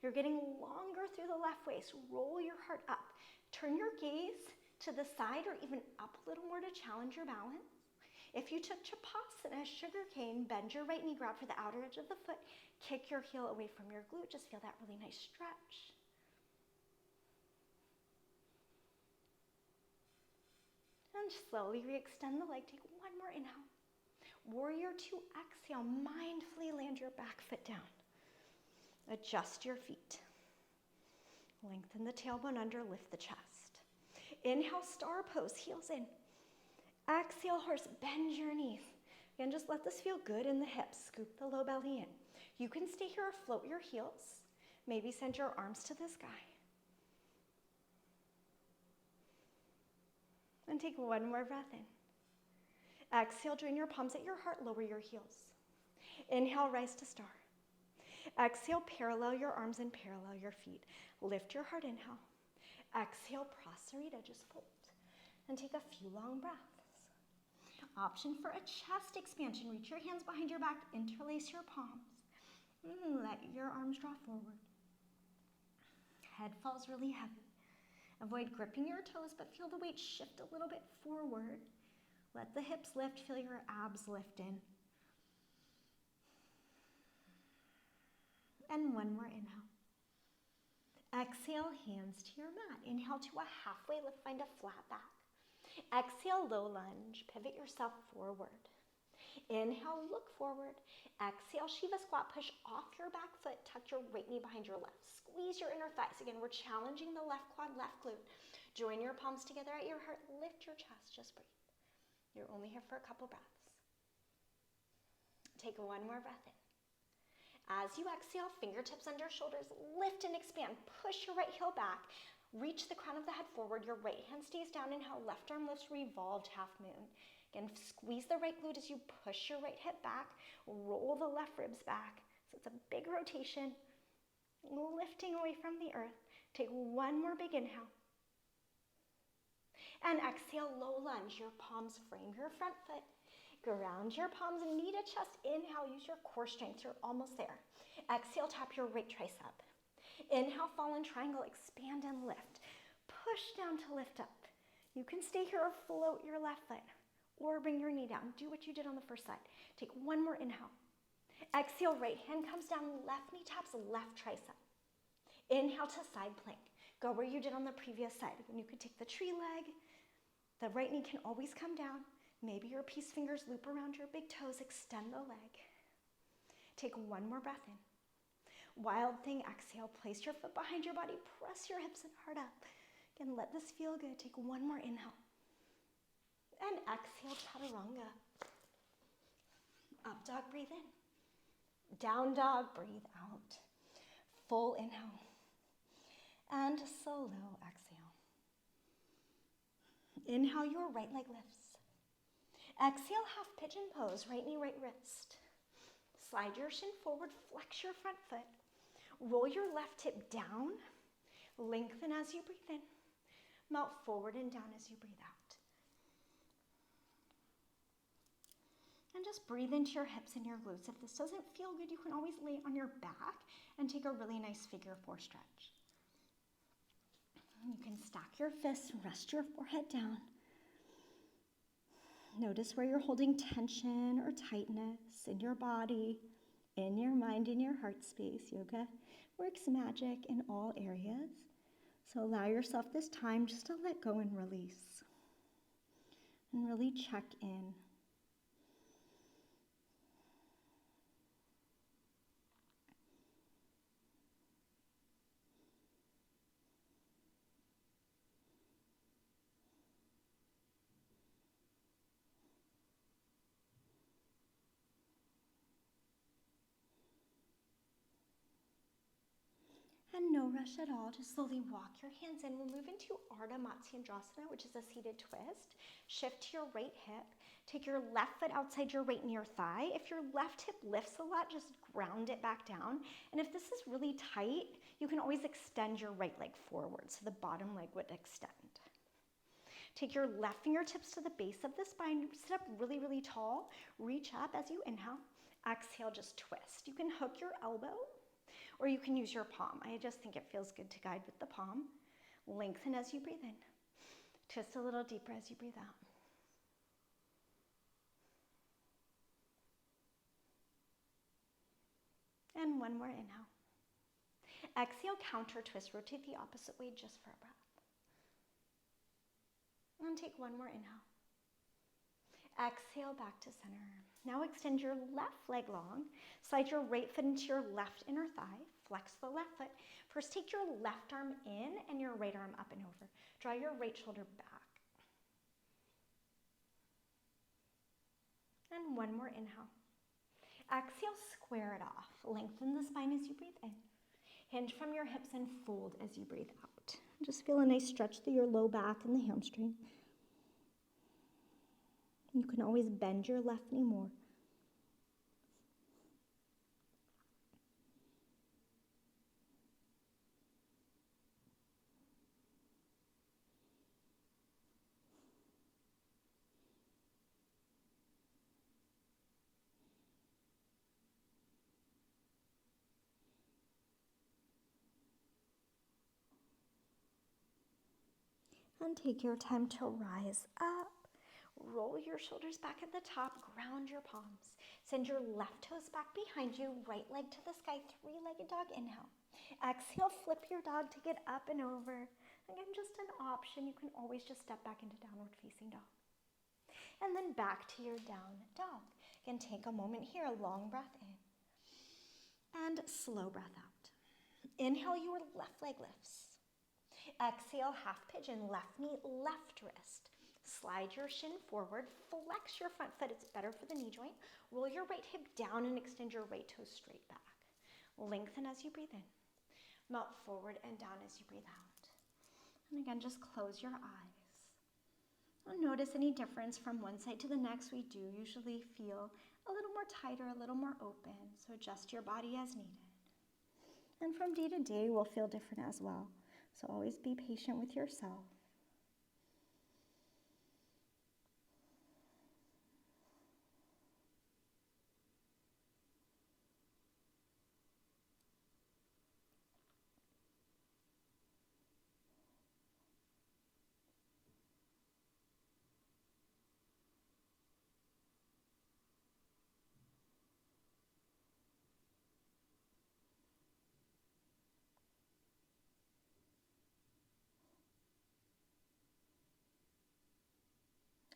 You're getting longer through the left waist. Roll your heart up. Turn your gaze to the side or even up a little more to challenge your balance. If you took Chapasana, sugar cane, bend your right knee, grab for the outer edge of the foot, kick your heel away from your glute. Just feel that really nice stretch. And slowly re-extend the leg. Take one more inhale. Warrior two, exhale. Mindfully land your back foot down. Adjust your feet. Lengthen the tailbone under, lift the chest. Inhale, star pose, heels in. Exhale, horse, bend your knees. Again, just let this feel good in the hips. Scoop the low belly in. You can stay here or float your heels. Maybe send your arms to the sky. And take one more breath in. Exhale, join your palms at your heart, lower your heels. Inhale, rise to star. Exhale, parallel your arms and parallel your feet. Lift your heart, inhale. Exhale, Prasarita, just fold. And take a few long breaths. Option for a chest expansion. Reach your hands behind your back, interlace your palms. Let your arms draw forward. Head falls really heavy. Avoid gripping your toes, but feel the weight shift a little bit forward. Let the hips lift, feel your abs lift in. And one more inhale. Exhale, hands to your mat. Inhale to a halfway lift, find a flat back. Exhale, low lunge, pivot yourself forward. Inhale, look forward. Exhale, Shiva squat, push off your back foot, tuck your right knee behind your left. Squeeze your inner thighs. Again, we're challenging the left quad, left glute. Join your palms together at your heart, lift your chest, just breathe. You're only here for a couple breaths. Take one more breath in. As you exhale, fingertips under shoulders, lift and expand. Push your right heel back. Reach the crown of the head forward. Your right hand stays down. Inhale, left arm lifts, revolved half moon. Again, squeeze the right glute as you push your right hip back. Roll the left ribs back. So it's a big rotation. Lifting away from the earth. Take one more big inhale. And exhale, low lunge. Your palms frame your front foot. Ground your palms, knee to chest. Inhale, use your core strength. You're almost there. Exhale, tap your right tricep. Inhale, fallen triangle, expand and lift. Push down to lift up. You can stay here or float your left foot or bring your knee down. Do what you did on the first side. Take one more inhale. Exhale, right hand comes down, left knee taps left tricep. Inhale to side plank. Go where you did on the previous side. Again, you could take the tree leg. The right knee can always come down. Maybe your peace fingers loop around your big toes, extend the leg. Take one more breath in. Wild thing, exhale, place your foot behind your body, press your hips and heart up. Again, let this feel good. Take one more inhale. And exhale, chaturanga. Up dog, breathe in. Down dog, breathe out. Full inhale. And slow exhale. Inhale, your right leg lifts. Exhale, half pigeon pose, right knee, right wrist. Slide your shin forward, flex your front foot. Roll your left hip down, lengthen as you breathe in, melt forward and down as you breathe out. And just breathe into your hips and your glutes. If this doesn't feel good, you can always lay on your back and take a really nice figure four stretch. You can stack your fists, rest your forehead down. Notice where you're holding tension or tightness in your body, in your mind, in your heart space. Yoga works magic in all areas. So allow yourself this time just to let go and release. And really check in. And no rush at all, just slowly walk your hands in. We'll move into Ardha Matsyendrasana, which is a seated twist. Shift to your right hip. Take your left foot outside your right near thigh. If your left hip lifts a lot, just ground it back down. And if this is really tight, you can always extend your right leg forward, so the bottom leg would extend. Take your left fingertips to the base of the spine. Sit up really, really tall. Reach up as you inhale. Exhale, just twist. You can hook your elbow, or you can use your palm. I just think it feels good to guide with the palm. Lengthen as you breathe in. Twist a little deeper as you breathe out. And one more inhale. Exhale, counter twist. Rotate the opposite way just for a breath. And take one more inhale. Exhale, back to center. Now extend your left leg long. Slide your right foot into your left inner thigh. Flex the left foot. First, take your left arm in and your right arm up and over. Draw your right shoulder back. And one more inhale. Exhale, square it off. Lengthen the spine as you breathe in. Hinge from your hips and fold as you breathe out. Just feel a nice stretch through your low back and the hamstring. You can always bend your left knee more. And take your time to rise up. Roll your shoulders back at the top. Ground your palms. Send your left toes back behind you. Right leg to the sky. Three-legged dog. Inhale. Exhale, flip your dog to get up and over. Again, just an option. You can always just step back into downward facing dog. And then back to your down dog. Again, take a moment here. A long breath in. And slow breath out. Inhale, your left leg lifts. Exhale, half pigeon, left knee, left wrist. Slide your shin forward, flex your front foot, it's better for the knee joint. Roll your right hip down and extend your right toe straight back. Lengthen as you breathe in. Melt forward and down as you breathe out. And again, just close your eyes. Don't notice any difference from one side to the next. We do usually feel a little more tighter, a little more open, so adjust your body as needed. And from day to day, we'll feel different as well. So always be patient with yourself.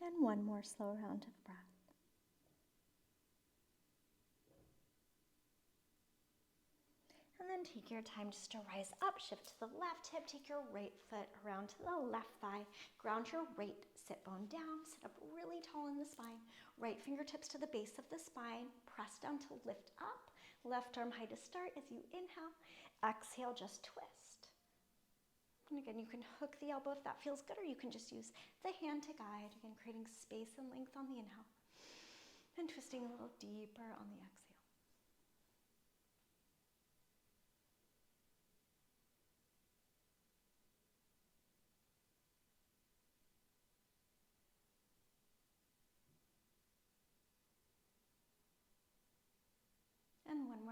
And one more slow round of breath. And then take your time just to rise up, shift to the left hip, take your right foot around to the left thigh, ground your right sit bone down, sit up really tall in the spine, right fingertips to the base of the spine, press down to lift up, left arm high to start as you inhale, exhale, just twist. And again, you can hook the elbow if that feels good, or you can just use the hand to guide, again, creating space and length on the inhale, and twisting a little deeper on the exhale.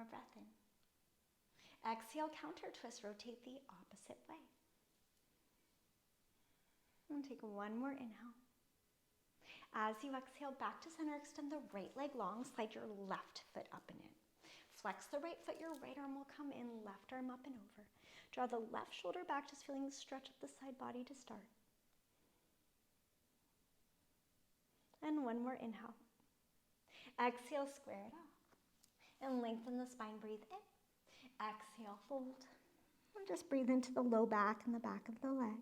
more breath in. Exhale, counter twist, rotate the opposite way. And take one more inhale. As you exhale, back to center, extend the right leg long, slide your left foot up and in. Flex the right foot, your right arm will come in, left arm up and over. Draw the left shoulder back, just feeling the stretch of the side body to start. And one more inhale. Exhale, square it up. And lengthen the spine, breathe in. Exhale, fold. And just breathe into the low back and the back of the leg.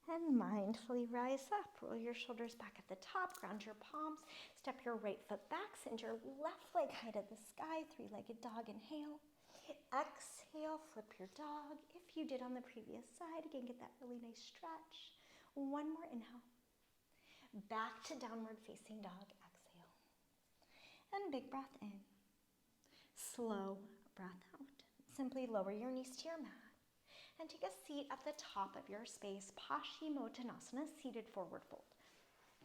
And mindfully rise up. Roll your shoulders back at the top, ground your palms, step your right foot back, send your left leg high to the sky, three-legged dog, inhale. Exhale, flip your dog. If you did on the previous side, again, get that really nice stretch. One more inhale. Back to downward facing dog, exhale. And big breath in. Slow breath out. Simply lower your knees to your mat. And take a seat at the top of your space, Paschimottanasana, seated forward fold.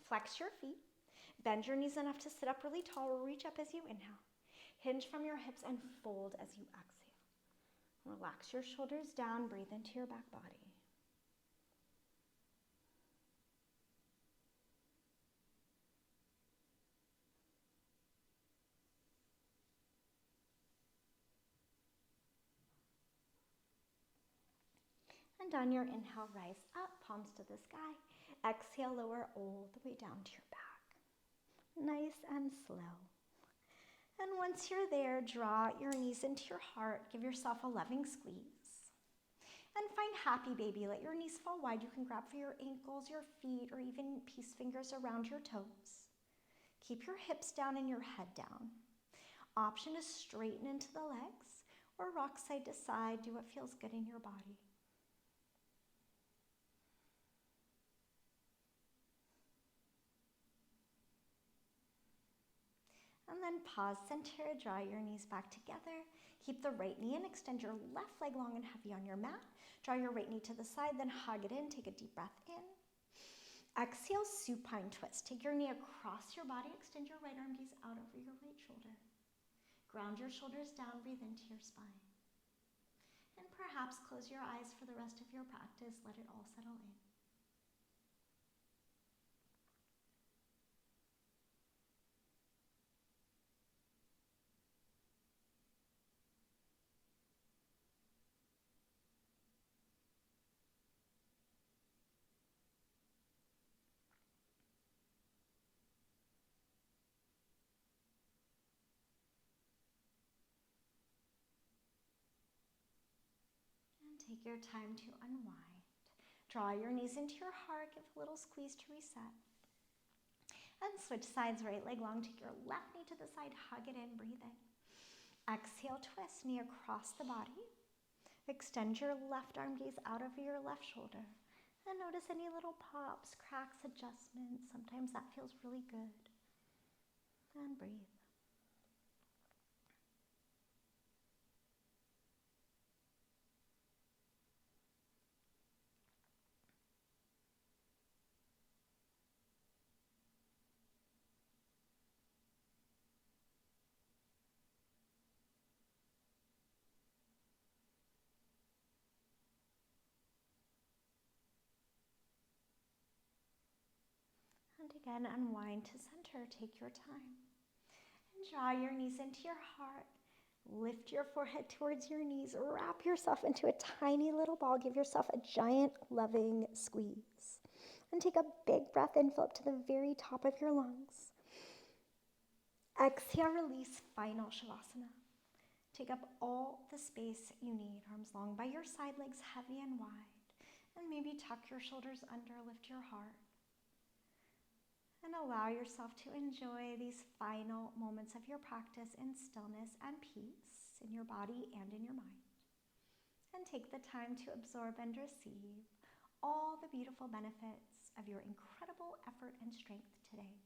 Flex your feet, bend your knees enough to sit up really tall, or reach up as you inhale. Hinge from your hips and fold as you exhale. Relax your shoulders down, breathe into your back body. And on your inhale, rise up, palms to the sky. Exhale, lower all the way down to your back. Nice and slow. And once you're there, draw your knees into your heart. Give yourself a loving squeeze. And find happy baby. Let your knees fall wide. You can grab for your ankles, your feet, or even peace fingers around your toes. Keep your hips down and your head down. Option is straighten into the legs or rock side to side. Do what feels good in your body. And then pause, center, draw your knees back together. Keep the right knee in, extend your left leg long and heavy on your mat. Draw your right knee to the side, then hug it in, take a deep breath in. Exhale, supine twist. Take your knee across your body, extend your right arm, gaze out over your right shoulder. Ground your shoulders down, breathe into your spine. And perhaps close your eyes for the rest of your practice, let it all settle in. Take your time to unwind. Draw your knees into your heart, give a little squeeze to reset. And switch sides, right leg long, take your left knee to the side, hug it in, breathe in. Exhale, twist, knee across the body. Extend your left arm, gaze out over your left shoulder. And notice any little pops, cracks, adjustments. Sometimes that feels really good. And breathe. And again, unwind to center. Take your time. And draw your knees into your heart. Lift your forehead towards your knees. Wrap yourself into a tiny little ball. Give yourself a giant, loving squeeze. And take a big breath in, fill up to the very top of your lungs. Exhale, release, final Shavasana. Take up all the space you need. Arms long by your side, legs heavy and wide. And maybe tuck your shoulders under, lift your heart. And allow yourself to enjoy these final moments of your practice in stillness and peace in your body and in your mind. And take the time to absorb and receive all the beautiful benefits of your incredible effort and strength today.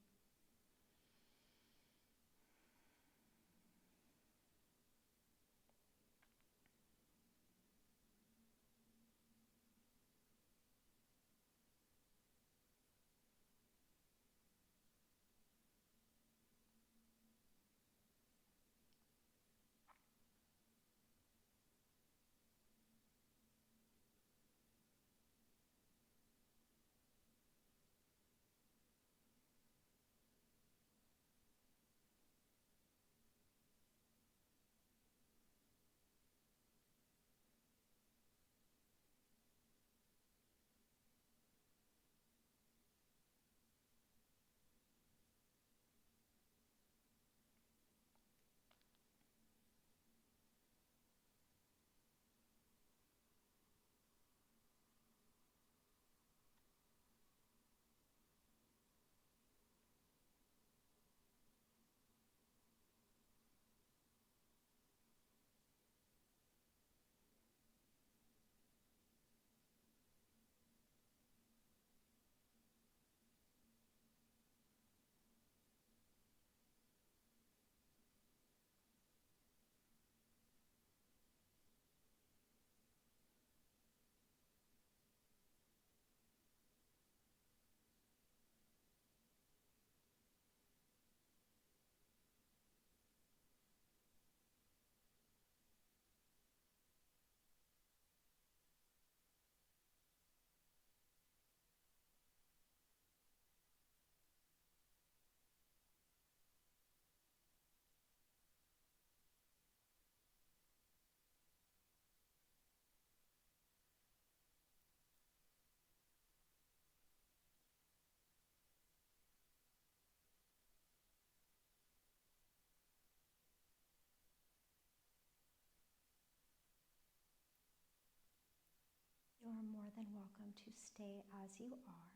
You are more than welcome to stay as you are.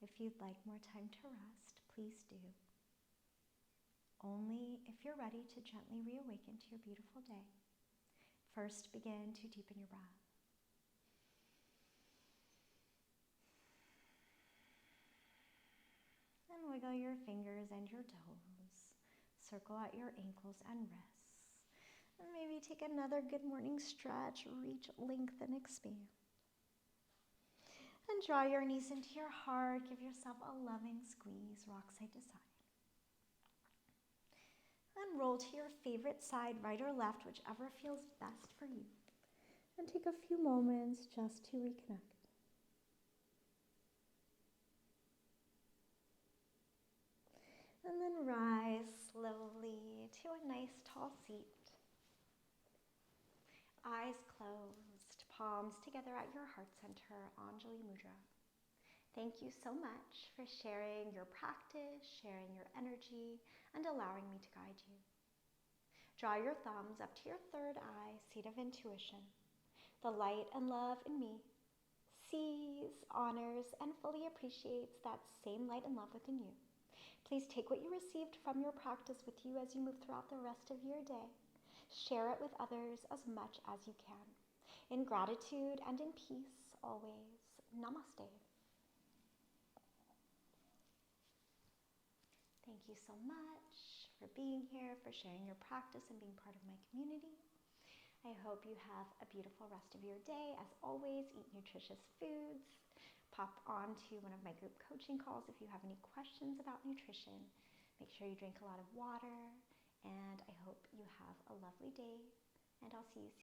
If you'd like more time to rest, please do. Only if you're ready to gently reawaken to your beautiful day. First, begin to deepen your breath. And wiggle your fingers and your toes. Circle out your ankles and wrists. And maybe take another good morning stretch. Reach, lengthen, expand. And draw your knees into your heart. Give yourself a loving squeeze. Rock side to side. And roll to your favorite side, right or left, whichever feels best for you. And take a few moments just to reconnect. And then rise slowly to a nice tall seat. Eyes closed, palms together at your heart center, Anjali Mudra. Thank you so much for sharing your practice, sharing your energy, and allowing me to guide you. Draw your thumbs up to your third eye, seat of intuition. The light and love in me sees, honors, and fully appreciates that same light and love within you. Please take what you received from your practice with you as you move throughout the rest of your day. Share it with others as much as you can. In gratitude and in peace, always. Namaste. Thank you so much for being here, for sharing your practice and being part of my community. I hope you have a beautiful rest of your day. As always, eat nutritious foods. Pop on to one of my group coaching calls if you have any questions about nutrition. Make sure you drink a lot of water, and I hope you have a lovely day, and I'll see you soon.